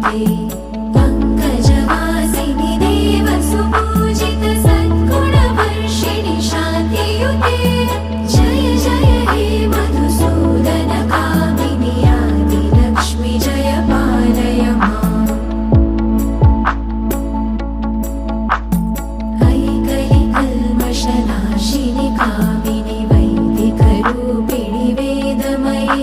ते पङ्कजवासिनि देवसुपूजित सद्गुणवर्षिणि शान्तियुते जय जय हे मधुसूदन कामिनि आदिलक्ष्मि जय पालय माम् ऐकलिकल्मषनाशिनि कामिनि वैदिकरूपिणि वेदमये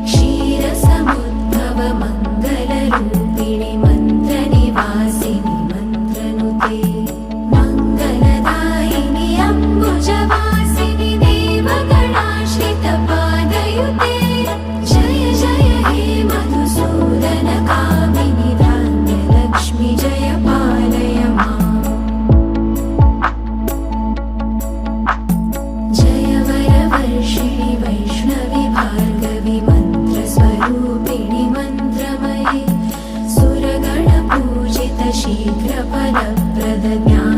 क्षीरसमुद्भव मङ्गलरूपिणि मन्त्रनिवासिनि मन्त्रनुते मङ्गलदायिनि अम्बुजवासिनि देवगणाश्रितपादयुते जय जय हे मधुसूदन कामिनि धान्यलक्ष्मि जय पालय माम् जय वरवर्षिणि वैष्णवि भार्गवि मन्त्रस्वरूपिणि मन्त्रमये सुरगणपूजित शीघ्रफलप्रद ज्ञान